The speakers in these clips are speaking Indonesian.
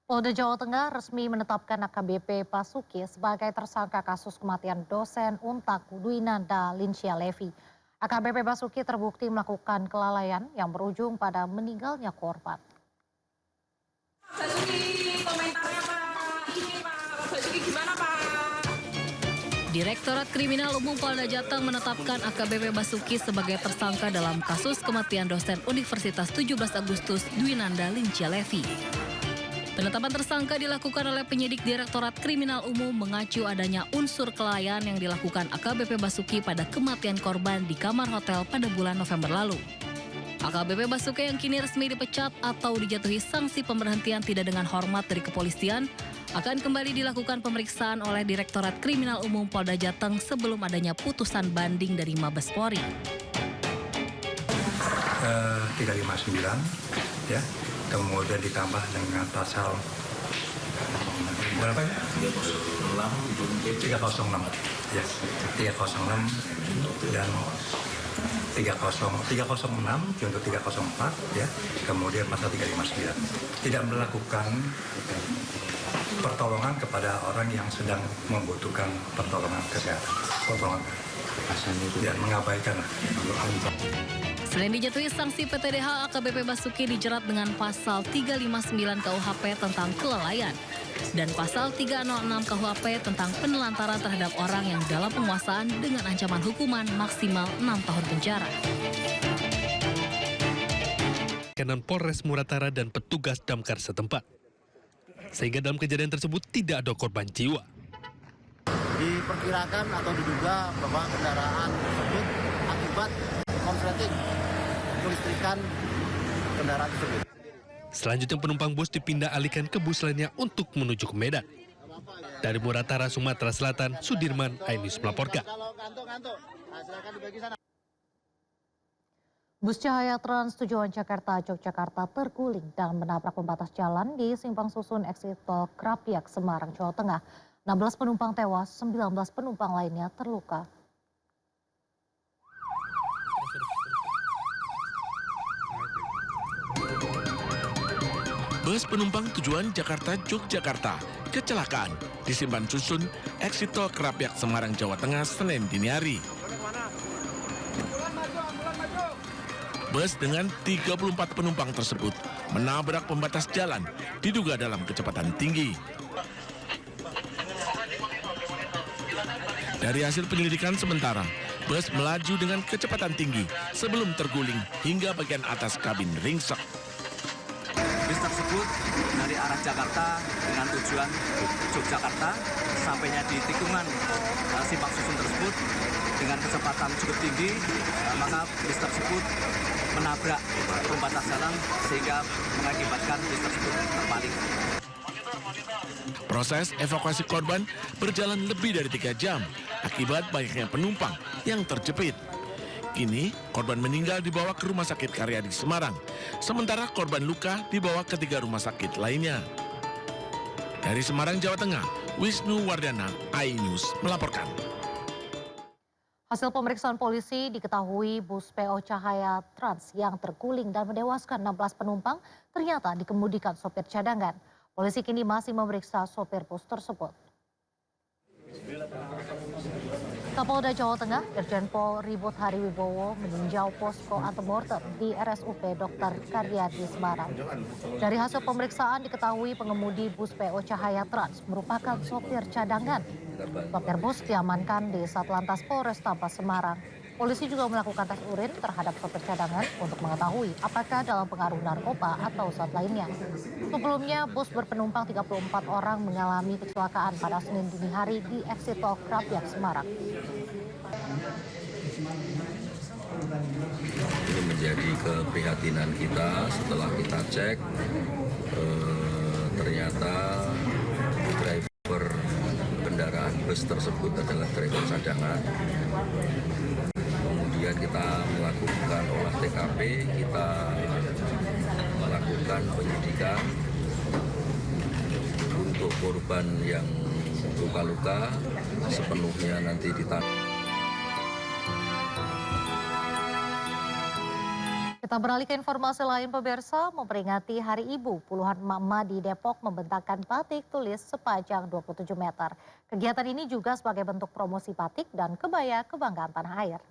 Polda Jawa Tengah resmi menetapkan AKBP Basuki sebagai tersangka kasus kematian dosen Untak Dwinanda Lincia Levi. AKBP Basuki terbukti melakukan kelalaian yang berujung pada meninggalnya korban. Basuki, komentarnya Pak. Ini Pak, Basuki gimana Pak? Direktorat Kriminal Umum Polda Jateng menetapkan AKBP Basuki sebagai tersangka dalam kasus kematian dosen Universitas 17 Agustus Dwinanda Lincia Levi. Penetapan tersangka dilakukan oleh penyidik Direktorat Kriminal Umum mengacu adanya unsur kelalaian yang dilakukan AKBP Basuki pada kematian korban di kamar hotel pada bulan November lalu. AKBP Basuki yang kini resmi dipecat atau dijatuhi sanksi pemberhentian tidak dengan hormat dari kepolisian akan kembali dilakukan pemeriksaan oleh Direktorat Kriminal Umum Polda Jateng sebelum adanya putusan banding dari Mabes Polri. 359 ya, kemudian ditambah dengan pasal berapa ya? 306 ya, 306 dan 306 untuk 304 ya, kemudian pasal 359 tidak melakukan pertolongan kepada orang yang sedang membutuhkan pertolongan kesehatan, dan mengabaikan. Selain dijatuhi sanksi PTDH, AKBP Basuki dijerat dengan pasal 359 KUHP tentang kelalaian dan pasal 306 KUHP tentang penelantaran terhadap orang yang dalam penguasaan dengan ancaman hukuman maksimal 6 tahun penjara. Kanan Polres Muratara dan petugas damkar setempat. Sehingga dalam kejadian tersebut tidak ada korban jiwa. Diperkirakan atau diduga bahwa kendaraan tersebut akibat konsleting kelistrikan kendaraan tersebut. Selanjutnya penumpang bus dipindah alihkan ke bus lainnya untuk menuju ke Medan. Dari Muratara, Sumatera Selatan, Sudirman, iNews melaporkan. Bus Cahaya Trans tujuan Jakarta-Yogyakarta terguling dan menabrak pembatas jalan di Simpang Susun Exit Tol Krapyak, Semarang, Jawa Tengah. 16 penumpang tewas, 19 penumpang lainnya terluka. Bus penumpang tujuan Jakarta-Yogyakarta kecelakaan di Simpang Susun, Exit Tol Krapyak, Semarang, Jawa Tengah, Senin dini hari. Bus dengan 34 penumpang tersebut menabrak pembatas jalan, diduga dalam kecepatan tinggi. Dari hasil penyelidikan sementara, bus melaju dengan kecepatan tinggi sebelum terguling hingga bagian atas kabin ringsek. Bus tersebut dari arah Jakarta dengan tujuan Yogyakarta, sampainya di tikungan Simpang Susun tersebut dengan kecepatan cukup tinggi, maka bus tersebut menabrak pembatas jalan sehingga mengakibatkan bus tersebut terbalik. Proses evakuasi korban berjalan lebih dari 3 jam akibat banyaknya penumpang yang terjepit. Kini, korban meninggal dibawa ke Rumah Sakit Karyadi Semarang, sementara korban luka dibawa ke 3 rumah sakit lainnya. Dari Semarang, Jawa Tengah, Wisnu Wardana, iNews melaporkan. Hasil pemeriksaan polisi diketahui bus PO Cahaya Trans yang terguling dan menewaskan 16 penumpang ternyata dikemudikan sopir cadangan. Polisi kini masih memeriksa sopir bus tersebut. Kapolda Jawa Tengah, Irjen Pol Ribut Hariwibowo meninjau posko antemortem di RSUP Dr. Karyadi Semarang. Dari hasil pemeriksaan diketahui pengemudi bus PO Cahaya Trans merupakan sopir cadangan. Sopir bus diamankan di Satlantas Polrestabes Semarang. Polisi juga melakukan tes urin terhadap sopir cadangan untuk mengetahui apakah dalam pengaruh narkoba atau zat lainnya. Sebelumnya, bus berpenumpang 34 orang mengalami kecelakaan pada Senin dini hari di Exit Tol Krapyak, Semarang. Ini menjadi keprihatinan kita setelah kita cek, ternyata driver kendaraan bus tersebut adalah driver cadangan. Kemudian kita melakukan olah TKP, kita melakukan penyidikan untuk korban yang luka-luka sepenuhnya nanti ditangani. Kita beralih ke informasi lain pemirsa, memperingati Hari Ibu, puluhan emak-emak di Depok membentangkan batik tulis sepanjang 27 meter. Kegiatan ini juga sebagai bentuk promosi batik dan kebaya kebanggaan tanah air.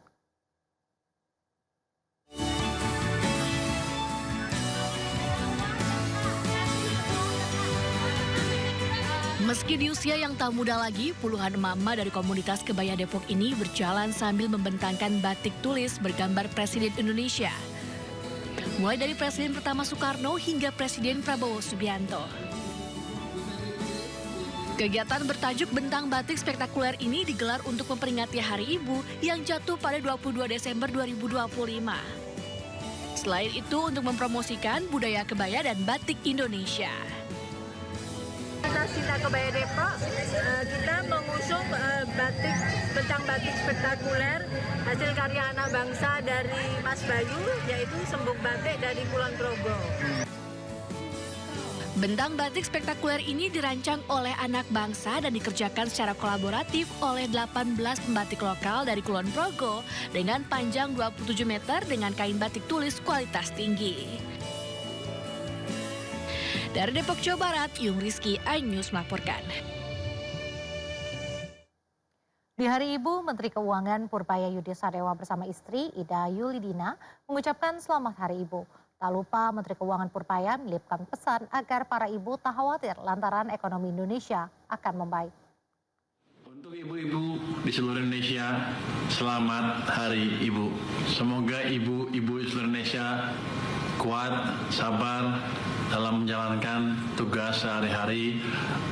Meski di usia yang tak muda lagi, puluhan emak-emak dari komunitas kebaya Depok ini berjalan sambil membentangkan batik tulis bergambar Presiden Indonesia. Mulai dari Presiden pertama Soekarno hingga Presiden Prabowo Subianto. Kegiatan bertajuk Bentang Batik Spektakuler ini digelar untuk memperingati Hari Ibu yang jatuh pada 22 Desember 2025. Selain itu untuk mempromosikan budaya kebaya dan batik Indonesia. Cita Kebaya Depok, kita mengusung bentang batik spektakuler hasil karya anak bangsa dari Mas Bayu, yaitu Sembung Batik dari Kulon Progo. Bentang batik spektakuler ini dirancang oleh anak bangsa dan dikerjakan secara kolaboratif oleh 18 pembatik lokal dari Kulon Progo dengan panjang 27 meter dengan kain batik tulis kualitas tinggi. Dari Depok, Jawa Barat, Yung Rizky, iNews melaporkan. Di Hari Ibu, Menteri Keuangan Purbaya Yudisadewa bersama istri Ida Yulidina mengucapkan selamat Hari Ibu. Tak lupa Menteri Keuangan Purbaya melipkan pesan agar para ibu tak khawatir lantaran ekonomi Indonesia akan membaik. Untuk ibu-ibu di seluruh Indonesia, selamat Hari Ibu. Semoga ibu-ibu di seluruh Indonesia kuat, sabar dalam menjalankan tugas sehari-hari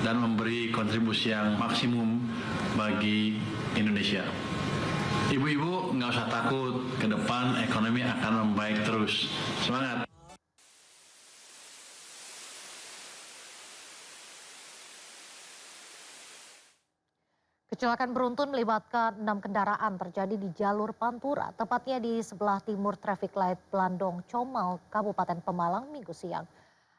dan memberi kontribusi yang maksimum bagi Indonesia. Ibu-ibu nggak usah takut, ke depan ekonomi akan membaik terus. Semangat! Kecelakaan beruntun melibatkan 6 kendaraan terjadi di jalur Pantura, tepatnya di sebelah timur traffic light Blandong, Comal, Kabupaten Pemalang, Minggu siang.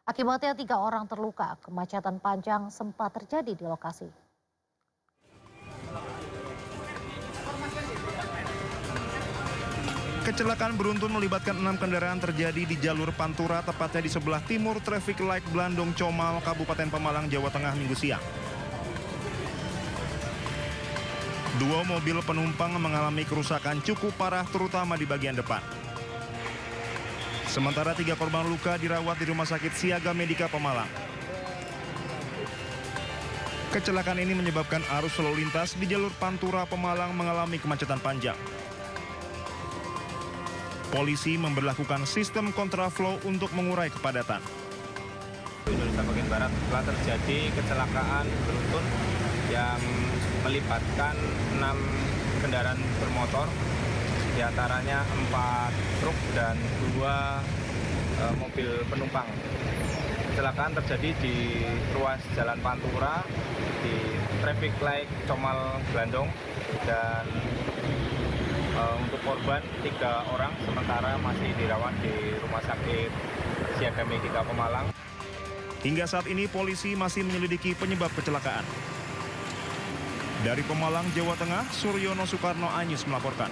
Akibatnya 3 orang terluka, kemacetan panjang sempat terjadi di lokasi. Kecelakaan beruntun melibatkan 6 kendaraan terjadi di jalur Pantura, tepatnya di sebelah timur traffic light Blandong, Comal, Kabupaten Pemalang, Jawa Tengah, Minggu siang. 2 mobil penumpang mengalami kerusakan cukup parah terutama di bagian depan. Sementara 3 korban luka dirawat di Rumah Sakit Siaga Medika Pemalang. Kecelakaan ini menyebabkan arus lalu lintas di jalur Pantura Pemalang mengalami kemacetan panjang. Polisi memberlakukan sistem kontraflow untuk mengurai kepadatan. Indonesia bagian Barat telah terjadi kecelakaan beruntun yang melibatkan 6 kendaraan bermotor, diantaranya 4 truk dan 2 mobil penumpang. Kecelakaan terjadi di ruas Jalan Pantura, di traffic light Comal Blandong, dan untuk korban 3 orang, sementara masih dirawat di Rumah Sakit Siaga Medika Pemalang. Hingga saat ini polisi masih menyelidiki penyebab kecelakaan. Dari Pemalang, Jawa Tengah, Suryono Soekarno, iNews melaporkan.